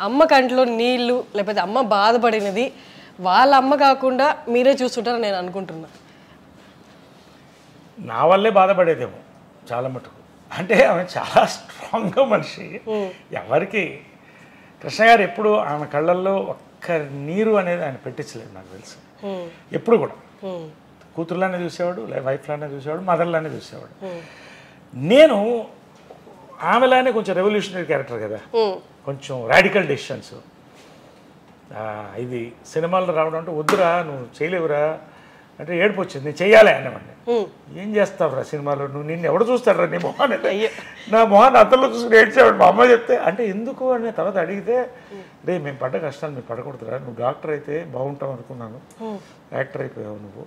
అమ్మ కంట్లో నీళ్ళు లేకపోతే అమ్మ బాధపడినది వాళ్ళ అమ్మ కాకుండా మీరే చూస్తుంటారని నేను అనుకుంటున్నా. నా వల్లే బాధపడేదేమో చాలా మటుకు. అంటే ఆమె చాలా స్ట్రాంగ్గా మనిషి. ఎవరికి కృష్ణ గారు ఎప్పుడు ఆమె కళ్ళల్లో ఒక్క నీరు అనేది ఆయన పెట్టించలేదు నాకు తెలుసు. ఎప్పుడు కూడా కూతురులానే చూసేవాడు, వైఫ్లానే చూసేవాడు, మదర్లానే చూసేవాడు. నేను ఆమెలానే కొంచెం రెవల్యూషనరీ క్యారెక్టర్ కదా, కొంచెం రాడికల్ డెసిషన్స్. ఇది సినిమాల్లో రావడం అంటే వద్దురా నువ్వు చేయలేవురా అంటే ఏడుపు వచ్చింది, నేను చెయ్యాలి అన్నవాడిని. ఏం చేస్తావురా సినిమాలో, నువ్వు నిన్ను ఎవడు చూస్తాడురా నీ మొహాన్ని, నా మొహాన్ని అతల్లో చూసుకుని ఏడ్చేవాడు. మా అమ్మ చెప్తే అంటే ఎందుకు అని తర్వాత అడిగితే, రే మేము పడ్డ కష్టాలు మీరు పడకూడదురా, నువ్వు డాక్టర్ అయితే బాగుంటావు అనుకున్నాను, యాక్టర్ అయిపోయావు నువ్వు,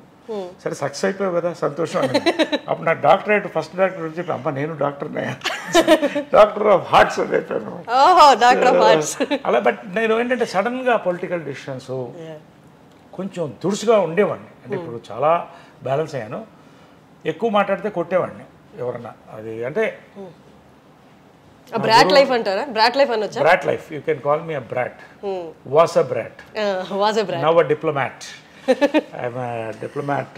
సరే సక్సెస్ అయిపోయావు కదా సంతోషం అని. అప్పుడు నాకు డాక్టరేట్ ఫస్ట్ డాక్టర్ అని చెప్పి అమ్మ నేను డాక్టర్ డాక్టర్ ఆఫ్ హార్ట్స్ అని చెప్పాను అలా. బట్ నేను ఏంటంటే సడన్గా పొలిటికల్ డిసిషన్స్ కొంచెం దురుసుగా ఉండేవాడిని. అంటే ఇప్పుడు చాలా బ్యాలెన్స్ అయ్యాను. ఎక్కువ మాట్లాడితే కొట్టేవాడిని ఎవరన్నా. అది అంటే బ్రాట్ లైఫ్ అంటారా? బ్రాట్ లైఫ్ అనొచ్చా? Brat life, you can call me a brat. Was a brat, now a diplomat. I'm a diplomat,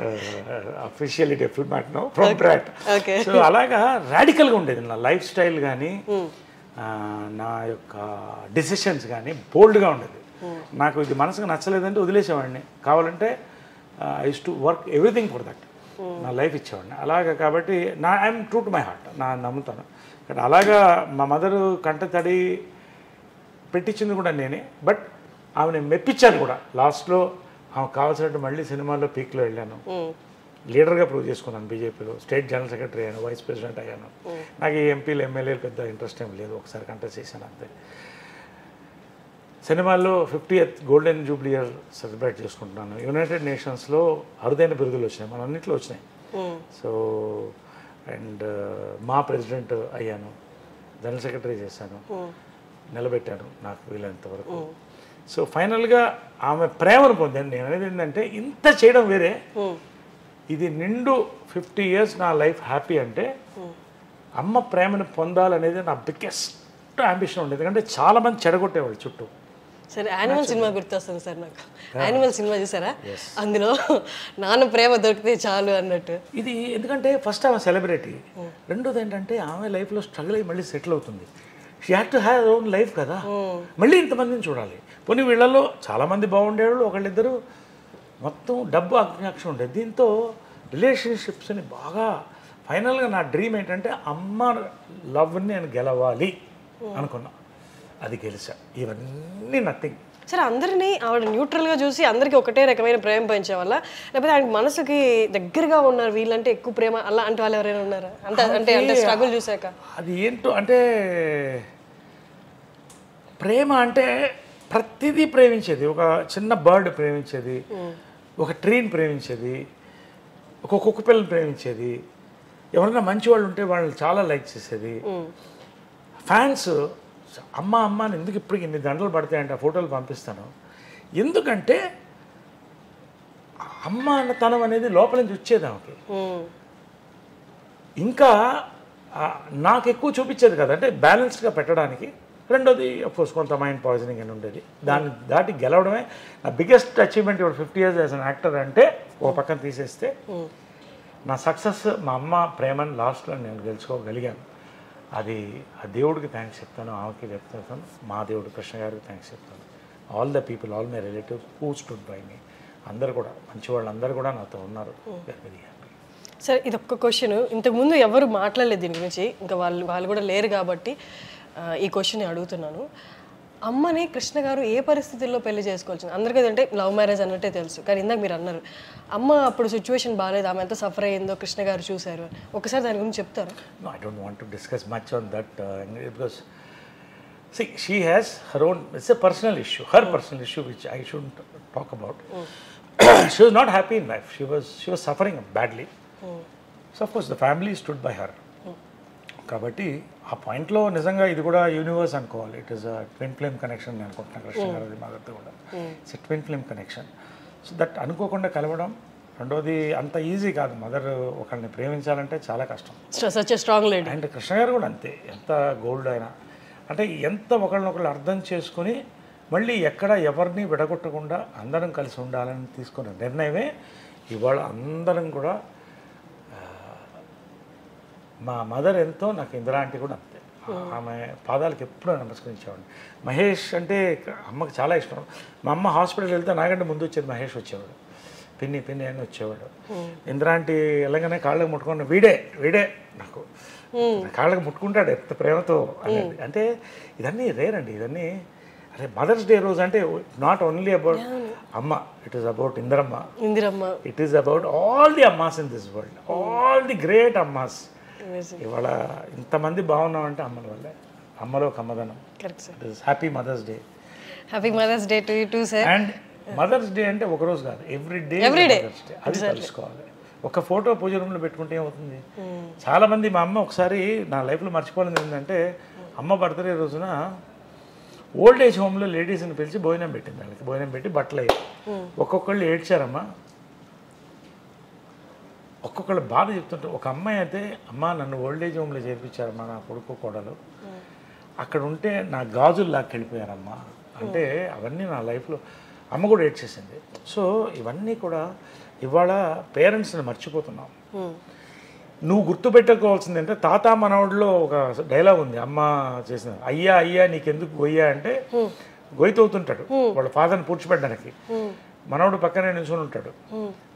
officially diplomat now, from Brat. Okay. So అలాగా రాడికల్గా ఉండేది నా లైఫ్ స్టైల్ కానీ, నా యొక్క డెసిషన్స్ కానీ బోల్డ్గా ఉండేది. నాకు ఇది మనసుకు నచ్చలేదంటే వదిలేసేవాడిని. కావాలంటే I use to work everything for that, నా లైఫ్ ఇచ్చేవాడిని అలాగా. కాబట్టి I'm true to my heart, నా నమ్ముతాను. కానీ అలాగా మా మదరు కంట తడి పెట్టించింది కూడా నేనే. బట్ ఆమెను మెప్పించాను కూడా. లాస్ట్లో ఆమె కావాల్సినట్టు మళ్ళీ సినిమాల్లో పీక్లో వెళ్ళాను, లీడర్గా ప్రూవ్ చేసుకున్నాను. బీజేపీలో స్టేట్ జనరల్ సెక్రటరీ అయ్యాను, వైస్ ప్రెసిడెంట్ అయ్యాను. నాకు ఈ ఎంపీలు ఎమ్మెల్యేలు పెద్ద ఇంట్రెస్ట్ ఏం లేదు, ఒకసారి కంటెస్ట్ చేశాను అంతే. సినిమాల్లో 50th golden Jubilee year celebrate చేసుకుంటున్నాను. యునైటెడ్ నేషన్స్లో అరుదైన బిరుదులు వచ్చినాయి, మన అన్నింటిలో వచ్చినాయి. సో అండ్ మా ప్రెసిడెంట్ అయ్యాను, జనరల్ సెక్రటరీ చేశాను, నిలబెట్టాను నాకు వీలైనంత వరకు. సో ఫైనల్గా ఆమె ప్రేమను పొందాను. నేను అనేది ఏంటంటే ఇంత చేయడం వేరే, ఇది నిండు 50 years నా లైఫ్ హ్యాపీ అంటే అమ్మ ప్రేమను పొందాలనేది నా బిగ్గెస్ట్ అంబిషన్ ఉండేది. ఎందుకంటే చాలామంది చెడగొట్టేవాళ్ళు చుట్టూ. సరే, యానిమల్ సినిమా గుర్తొస్తుంది సార్ నాకు. యానిమల్ సినిమా చూసారా? అందులో నాన్న ప్రేమ దొరికితే చాలు అన్నట్టు. ఇది ఎందుకంటే ఫస్ట్ ఆమె సెలబ్రిటీ, రెండోది ఏంటంటే ఆమె లైఫ్లో స్ట్రగుల్ అయ్యి మళ్ళీ సెటిల్ అవుతుంది. She had to have own life కదా, మళ్ళీ ఇంతమందిని చూడాలి. పోనీ వీళ్ళల్లో చాలామంది బాగుండేవాళ్ళు, ఒకళ్ళిద్దరు మొత్తం డబ్బు అజ్ఞాక్షం ఉండేది. దీంతో రిలేషన్షిప్స్ని బాగా ఫైనల్గా నా డ్రీమ్ ఏంటంటే అమ్మ లవ్ని నేను గెలవాలి అనుకున్నా, అది గెలిచా. ఇవన్నీ నథింగ్. సరే, అందరినీ ఆవిడ న్యూట్రల్గా చూసి అందరికీ ఒకటే రకమైన ప్రేమ పెంచే వల్ల, లేకపోతే ఆయనకి మనసుకి దగ్గరగా ఉన్నారు వీళ్ళంటే ఎక్కువ ప్రేమ అలా అంటే వాళ్ళు ఎవరైనా ఉన్నారా? అంటే స్ట్రగుల్ చూసాక అది ఏంటో అంటే ప్రేమ అంటే ప్రతిదీ ప్రేమించేది. ఒక చిన్న బర్డ్ ప్రేమించేది, ఒక ట్రీని ప్రేమించేది, ఒక కుక్క పిల్లని ప్రేమించేది, ఎవరైనా మంచి వాళ్ళు ఉంటే వాళ్ళని చాలా లైక్ చేసేది. ఫ్యాన్స్ అమ్మ అమ్మ అని ఎందుకు ఇప్పటికి ఇన్ని గంటలు పడతాయంటే ఆ ఫోటోలు పంపిస్తాను. ఎందుకంటే అమ్మ అన్నతనం అనేది లోపల నుంచి వచ్చేది ఆమెకి. ఇంకా నాకు ఎక్కువ చూపించేది కదా, అంటే బ్యాలెన్స్డ్గా పెట్టడానికి. రెండోది అఫ్కోర్స్ కొంత మైండ్ పాయిజనింగ్ అని ఉండేది. దాన్ని దాటి గెలవడమే నా బిగ్గెస్ట్ అచీవ్మెంట్. ఇప్పుడు 50 years యాజ్ అన్ యాక్టర్ అంటే ఓ పక్కన తీసేస్తే నా సక్సెస్ మా అమ్మ ప్రేమను లాస్ట్లో నేను గెలుచుకోగలిగాను. అది ఆ దేవుడికి థ్యాంక్స్ చెప్తాను, ఆమెకి చెప్తాను, మా దేవుడు కృష్ణ గారికి థ్యాంక్స్ చెప్తాను. All the people, all my relatives who stood by me, అందరు కూడా మంచి వాళ్ళు అందరూ కూడా నాతో ఉన్నారు. Very happy. సరే, ఇది ఒక్క క్వశ్చన్. ఇంతకుముందు ఎవరు మాట్లాడలేదు దీని గురించి, ఇంకా వాళ్ళు కూడా లేరు కాబట్టి ఈ క్వశ్చన్ అడుగుతున్నాను. అమ్మని కృష్ణ గారు ఏ పరిస్థితుల్లో పెళ్లి చేసుకోవాల్సింది? అందరికీ అంటే లవ్ మ్యారేజ్ అన్నట్టే తెలుసు, కానీ ఇందాక మీరు అన్నారు అమ్మ అప్పుడు సిచ్యువేషన్ బాగాలేదు, ఆమె ఎంత సఫర్ అయ్యిందో కృష్ణ గారు చూశారు. ఒకసారి దాని గురించి చెప్తారా? No, I don't want to discuss much on that because see, she has her own, it's a personal issue, her personal issue which I shouldn't talk about. She was not happy in life. She was suffering badly. So of course the family stood by her. కాబట్టి ఆ పాయింట్లో నిజంగా ఇది కూడా universe అనుకోవాలి. It is a twin flame connection నేను అనుకుంటున్నాను కృష్ణ గారి మదర్తో కూడా. It's a twin flame connection. So that అనుకోకుండా కలవడం. రెండోది అంత ఈజీ కాదు, మదర్ ఒకరిని ప్రేమించాలంటే చాలా కష్టం. Such a strong lady. And Krishna గారు కూడా అంతే, ఎంత గోల్డ్ అయినా అంటే ఎంత ఒకళ్ళనొకళ్ళు అర్థం చేసుకుని మళ్ళీ ఎక్కడ ఎవరిని విడగొట్టకుండా అందరం కలిసి ఉండాలని తీసుకున్న నిర్ణయమే ఇవాళ అందరం కూడా. మా మదర్ ఎంతో, నాకు ఇందిరా ఆంటీ కూడా అంతే. ఆమె పాదాలకు ఎప్పుడూ నమస్కరించేవాడిని. మహేష్ అంటే అమ్మకి చాలా ఇష్టం. మా అమ్మ హాస్పిటల్కి వెళ్తే నాకంటే ముందు వచ్చేది మహేష్ వచ్చేవాడు, పిన్ని పిన్ని అని వచ్చేవాడు. ఇందిరా ఆంటీ వెళ్ళగానే కాళ్ళకి ముట్టుకున్న వీడే నాకు కాళ్ళకి ముట్టుకుంటాడు ఎంత ప్రేమతో అనేది. అంటే ఇదన్నీ రేరండి, ఇవన్నీ. అదే మదర్స్ డే రోజు అంటే నాట్ ఓన్లీ అబౌట్ అమ్మ, it is about Indiramma, it is about all the ammas in this world, all the great ammas. ఇవాళ ఇంతమంది బాగున్నామంటే అమ్మల వల్లే, అమ్మలో ఒక అమ్మదనం. Happy Mother's Day. Happy Mother's Day to you too sir. And Mother's Day అంటే ఒకరోజు కాదు, ఎవ్రీ డే మదర్స్ డే. అది తెలుసుకోవాలి. ఒక ఫోటో పూజ రూమ్లో పెట్టుకుంటే ఏమవుతుంది. చాలామంది, మా అమ్మ ఒకసారి నా లైఫ్లో మర్చిపోలేదు ఏంటంటే, అమ్మ బర్త్డే రోజున ఓల్డ్ ఏజ్ హోమ్లో లేడీస్ని పిలిచి భోజనం పెట్టింది. వాళ్ళకి భోజనం పెట్టి బట్టలు అయ్యాయి. ఒక్కొక్కళ్ళు ఏడ్చారమ్మా, ఒక్కొక్కళ్ళు బాధ చెప్తుంటారు. ఒక అమ్మాయి అయితే, అమ్మ నన్ను ఓల్డ్ ఏజ్ హోమ్లో చేర్పించారమ్మా నా కొడుకు కోడలు, అక్కడ ఉంటే నా గాజులు లాక్కెళ్ళిపోయారమ్మా అంటే. అవన్నీ నా లైఫ్లో అమ్మ కూడా ఏడ్చేసింది. సో ఇవన్నీ కూడా ఇవాళ పేరెంట్స్ని మర్చిపోతున్నాం. నువ్వు గుర్తుపెట్టుకోవాల్సింది అంటే, తాత మనవడిలో ఒక డైలాగ్ ఉంది అమ్మ చేసిన, అయ్యా అయ్యా నీకెందుకు గొయ్యా అంటే గొయ్యతవుతుంటాడు వాళ్ళ ఫాదర్ని పూడ్చిపెట్టడానికి. మనవడు పక్కనే నిల్చొని ఉంటాడు.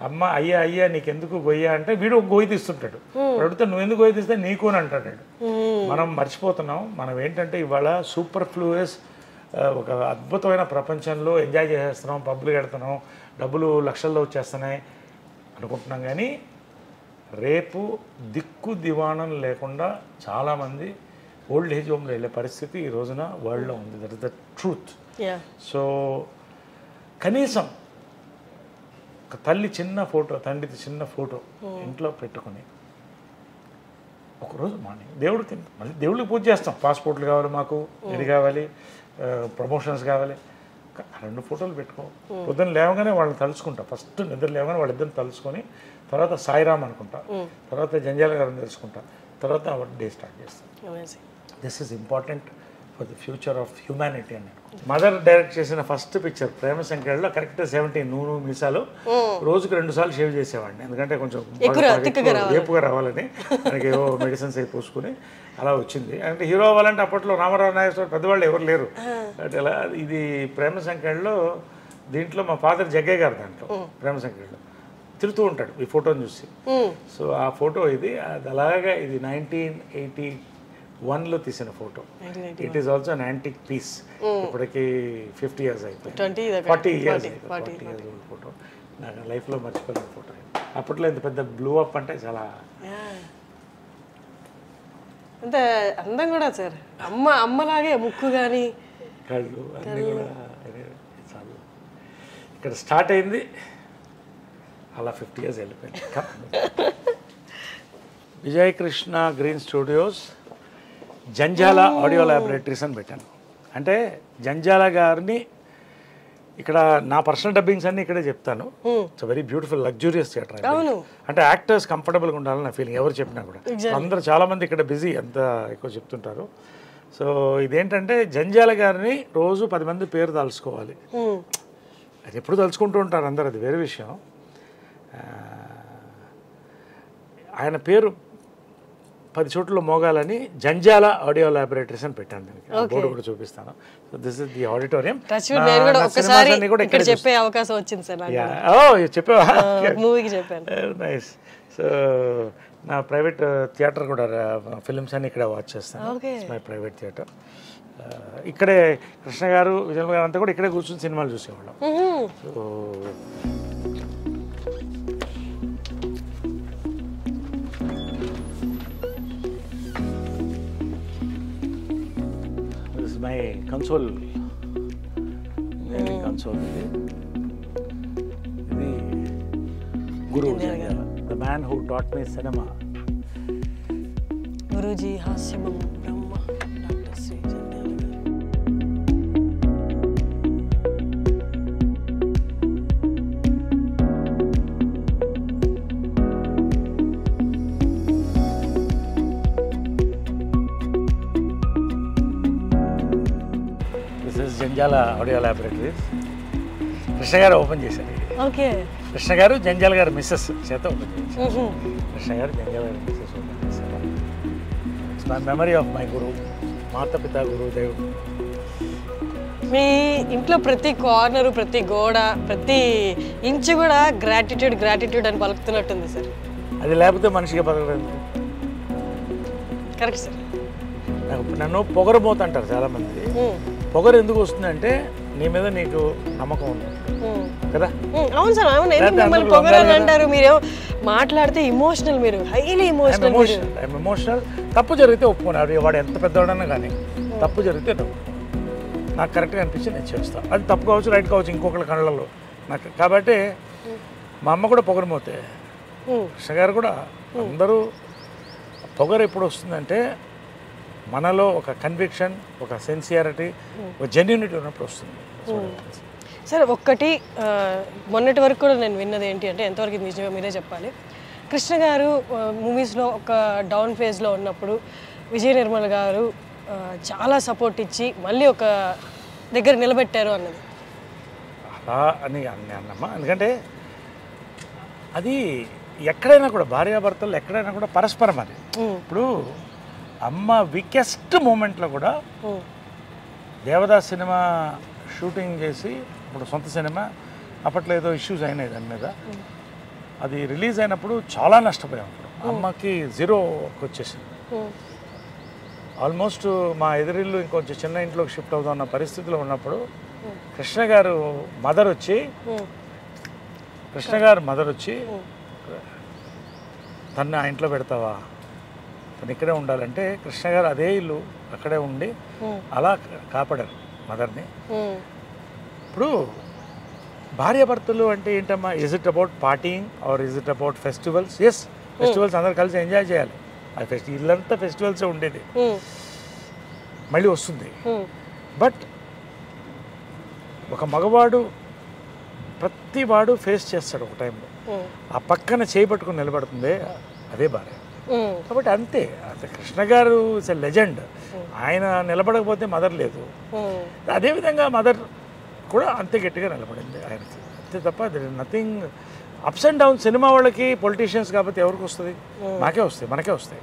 అమ్మ అయ్యా అయ్యా నీకెందుకు గొయ్యా అంటే వీడు ఒక గొయ్యి తీస్తుంటాడు. అడిగితే నువ్వు ఎందుకు గొయ్యి తీస్తే నీకు అని అంటాడు. మనం మర్చిపోతున్నాం. మనం ఏంటంటే ఇవాళ సూపర్ ఫ్లూయస్ ఒక అద్భుతమైన ప్రపంచంలో ఎంజాయ్ చేసేస్తున్నాం, పబ్బులు కడుతున్నాం, డబ్బులు లక్షల్లో వచ్చేస్తున్నాయి అనుకుంటున్నాం. కానీ రేపు దిక్కు దివాణం లేకుండా చాలామంది ఓల్డ్ ఏజ్ హోమ్లో వెళ్ళే పరిస్థితి ఈ రోజున వరల్డ్లో ఉంది. That is the truth. So కనీసం ఒక తల్లి చిన్న ఫోటో, తండ్రిది చిన్న ఫోటో ఇంట్లో పెట్టుకుని ఒకరోజు మార్నింగ్ దేవుడికి, మళ్ళీ దేవుడికి పూజ చేస్తాం. పాస్పోర్ట్లు కావాలి మాకు, ఇది కావాలి, ప్రమోషన్స్ కావాలి, 2 ఫోటోలు పెట్టుకో. పొద్దున్న లేవగానే వాళ్ళని తలుచుకుంటా. ఫస్ట్ నిద్ర లేవగానే వాళ్ళిద్దరిని తలుచుకొని, తర్వాత సాయిరామ్ అనుకుంటా, తర్వాత జంజాల గారిని తెలుసుకుంటా, తర్వాత డే స్టార్ట్ చేస్తాను. This is important for the future of humanity అని. మదర్ డైరెక్ట్ చేసిన ఫస్ట్ పిక్చర్ ప్రేమ సంఖ్యలో కరెక్ట్ 17 నూనె మీసాలు రోజుకు 2 సార్లు షేవ్ చేసేవాడిని. ఎందుకంటే కొంచెం ఏపుగా రావాలని, మనకి ఏవో మెడిసిన్స్ అవి పూసుకుని అలా వచ్చింది. అంటే హీరో అవ్వాలంటే అప్పట్లో రామారావు నాగేశ్వర పెద్దవాళ్ళు ఎవరు లేరు. అంటే ఇలా ఇది ప్రేమ సంఖ్యలో, దీంట్లో మా ఫాదర్ జగ్గయ్య గారు దాంట్లో ప్రేమ సంఖ్యలో తిరుగుతూ ఉంటాడు ఈ ఫోటోని చూసి. సో ఆ ఫోటో ఇది, అది అలాగా ఇది 1981లో తీసిన photo. It is also an antique piece. ఇప్పటికి 50 years అయిపోయింది, 40 years ఓల్డ్ ఫోటో. నాకు లైఫ్లో మర్చిపోయిన ఫోటో. అప్పట్లో ఇంత పెద్ద బ్లూ అప్ అంటే చాలా అంత అందం కూడా సార్. అమ్మలాగే ముక్కు కానీ కళ్ళు అన్నీ కూడా చాలా. ఇక్కడ స్టార్ట్ అయింది, అలా 50 years వెళ్ళిపోయింది. Vijay Krishna green studios Janjala audio laboratories అని పెట్టాను. అంటే జంజాల గారిని ఇక్కడ నా పర్సనల్ డబ్బింగ్స్ అన్ని ఇక్కడే చెప్తాను. It's very beautiful luxurious theatre. అంటే యాక్టర్స్ కంఫర్టబుల్గా ఉండాలని నా ఫీలింగ్. ఎవరు చెప్పినా కూడా అందరూ చాలామంది ఇక్కడ బిజీ అంత ఎక్కువ చెప్తుంటారు. సో ఇదేంటంటే జంజాల గారిని రోజు 10 మంది పేరు తలుచుకోవాలి. అది ఎప్పుడు తలుచుకుంటూ ఉంటారు అందరు, అది వేరే విషయం. ఆయన పేరు 10 చోట్ల మోగాలని జంజాల ఆడియో ల్యాబొరేటరీస్ అని పెట్టాను. దీనికి బోర్డు కూడా చూపిస్తాను. So this is the auditorium. చెప్పే అవకాశం వచ్చింది సార్. చెప్పావా? మూవీకి చెప్పాను. నైస్. సో నా ప్రైవేట్ థియేటర్ కూడా, ఫిల్మ్స్ అన్ని ఇక్కడ వాచ్ చేస్తాను. My private theatre. ఇక్కడే కృష్ణ గారు, విజయ్ గారు అంతా కూడా ఇక్కడే కూర్చొని సినిమాలు చూసేవాళ్ళం. సో మై కన్సోల్, కన్సోల్ ఇది guru the man who taught me cinema. Guruji హాస్యమం బ్రహ్మ డాక్టర్ శ్రీ జంధ్యాల గారు. జంజాల ఆడియో ల్యాబొరేటరీస్ కృష్ణ గారు ఓపెన్ చేశారు. ఓకే. కృష్ణ గారు జంజాల గారు మిస్సెస్ చేత ఓపెన్ చేశారు. కృష్ణ గారు జంజాల గారు మిస్సెస్ ఓపెన్ చేశారు. It's my memory of my guru, మాతపిత గురుదేవ్. మీ ఇంట్లో ప్రతి కార్నరు, ప్రతి గోడ, ప్రతి ఇంచు కూడా గ్రాటిట్యూడ్ అని పలుకుతున్నట్టుంది సార్. అది లేకపోతే మనిషిగా బతకలేదు. Correct sir. నన్ను పొగరబోతు అంటారు చాలామంది. పొగరు ఎందుకు వస్తుందంటే నీ మీద నీకు నమ్మకం ఉంది కదా. అవును సార్, అవును. మిమ్మల్ని పొగరు అని అంటారు. మీరు మాట్లాడితే ఇమోషనల్, మీరు హైలీ ఎమోషనల్. తప్పు జరిగితే ఒప్పుకున్నారు. వాడు ఎంత పెద్దవాడన్నా కానీ తప్పు జరిగితే నాకు కరెక్ట్గా అనిపించి నేను చేస్తాను. అది తప్పు కావచ్చు, రైట్ కావచ్చు, ఇంకొకరి కళ్ళల్లో నాకు. కాబట్టి మా అమ్మ కూడా పొగరమోతే, కృష్ణ గారు కూడా. అందరూ పొగరు ఎప్పుడు వస్తుందంటే మనలో ఒక కన్విక్షన్, ఒక సిన్సియారిటీ, ఒక జెన్యూనిటీ ఉన్నప్పుడు వస్తుంది. సార్ ఒక్కటి మొన్నటి వరకు కూడా నేను విన్నది ఏంటి అంటే, ఎంతవరకు నిజంగా మీరే చెప్పాలి. కృష్ణ గారు మూవీస్లో ఒక డౌన్ ఫేజ్లో ఉన్నప్పుడు విజయ నిర్మల్ గారు చాలా సపోర్ట్ ఇచ్చి మళ్ళీ ఒక దగ్గర నిలబెట్టారు అన్నది. అలా అని అన్నమ్మా. ఎందుకంటే అది ఎక్కడైనా కూడా భార్యాభర్తలు ఎక్కడైనా కూడా పరస్పరం. అది ఇప్పుడు అమ్మ వీకెస్ట్ మూమెంట్లో కూడా దేవదాస్ సినిమా షూటింగ్ చేసి, ఇప్పుడు సొంత సినిమా అప్పట్లో ఏదో ఇష్యూస్ అయినాయి దాని మీద. అది రిలీజ్ అయినప్పుడు చాలా నష్టపోయాం. అమ్మకి జీరోకి వచ్చేసింది. ఆల్మోస్ట్ మా ఎదురిల్లు ఇంకొంచెం చిన్న ఇంట్లోకి షిఫ్ట్ అవుతా ఉన్న పరిస్థితిలో ఉన్నప్పుడు కృష్ణ గారు మదర్ వచ్చి తను ఆ ఇంట్లో పెడతావా, తను ఇక్కడే ఉండాలంటే కృష్ణ గారు అదే ఇల్లు అక్కడే ఉండి అలా కాపాడారు మదర్ని. ఇప్పుడు భార్యాభర్తలు అంటే ఏంటమ్మా, is it about partying or is it about festivals? Yes, festivals అందరు కలిసి ఎంజాయ్ చేయాలి. అది ఇల్లంతా ఫెస్టివల్సే ఉండేది, మళ్ళీ వస్తుంది. బట్ ఒక మగవాడు ప్రతి వాడు ఫేస్ చేస్తాడు ఒక టైంలో. ఆ పక్కన చేపట్టుకుని నిలబడుతుంది అదే భార్య. కాబట్టి అంతే. కృష్ణ గారు ఇస్ ఎ లెజెండ్. ఆయన నిలబడకపోతే మదర్ లేదు. అదేవిధంగా మదర్ కూడా అంతే గట్టిగా నిలబడింది ఆయనకి. అంతే తప్ప there is nothing. Ups and down cinema వాళ్ళకి, పొలిటీషియన్స్ కాబట్టి ఎవరికి వస్తుంది? మాకే వస్తాయి, మనకే వస్తాయి.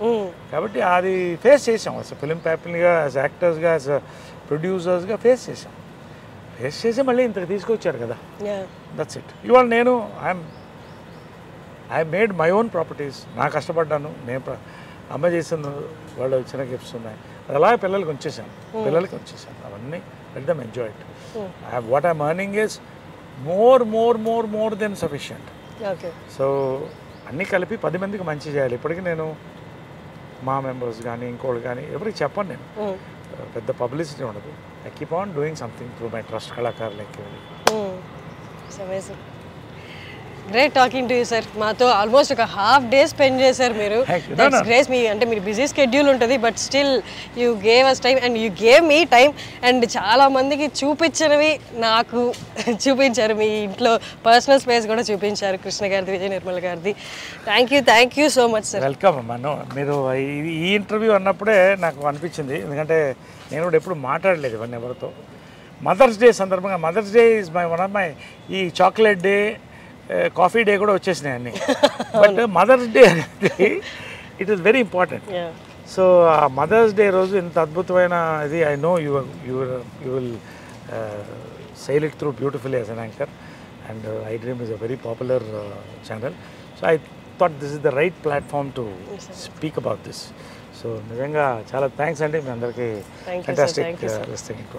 కాబట్టి అది ఫేస్ చేసాం. యాజ్ ఫిలిం ఫ్యామిలీగా, యాజ్ యాక్టర్స్గా, యాజ్ ప్రొడ్యూసర్స్గా ఫేస్ చేసి మళ్ళీ ఇంతకు తీసుకొచ్చారు కదా. That's it. ఇవాళ నేను I made my own properties. నా కష్టపడ్డాను. నేను అమ్మ చేసిన వాళ్ళు చిన్న గిఫ్ట్స్ ఉన్నాయి. అది అలాగే పిల్లలకి ఉంచేసాను. అవన్నీ let them enjoy it. What I'm earning is more than sufficient. So అన్నీ కలిపి 10 మందికి మంచి చేయాలి. ఇప్పటికీ నేను మా మెంబర్స్ కానీ ఇంకోళ్ళు కానీ ఎవరికి చెప్పను. నేను పెద్ద పబ్లిసిటీ ఉండదు. I keep on doing something through my trust కళాకారులకి. Great talking to you sir. మాతో ఆల్మోస్ట్ ఒక హాఫ్ డే స్పెండ్ చేశారు మీరు. That's great. అంటే మీరు బిజీ స్కెడ్యూల్ ఉంటుంది, but still you gave us time and you gave me time. And చాలా మందికి చూపించినవి నాకు చూపించారు. మీ ఇంట్లో పర్సనల్ స్పేస్ కూడా చూపించారు, కృష్ణ గారిది, విజయ నిర్మల్ గారిది. Thank you so much sir. Welcome అమ్మా. మీరు ఈ ఇంటర్వ్యూ అన్నప్పుడే నాకు అనిపించింది, ఎందుకంటే నేను కూడా ఎప్పుడు మాట్లాడలేదు ఇవన్నీ ఎవరితో. మదర్స్ డే సందర్భంగా, mother's day is one of my, ఈ చాక్లెట్ డే, కాఫీ డే కూడా వచ్చేసినాయి అన్నీ. బట్ మదర్స్ డే అనేది it is very important. So ఆ మదర్స్ డే రోజు ఇంత అద్భుతమైన ఇది, I know you will sail it through beautifully as an anchor, and iDream is a very popular channel. So I thought this is the right platform to speak about this. So నిజంగా చాలా thanks అండి మీ అందరికీ. Fantastic listing.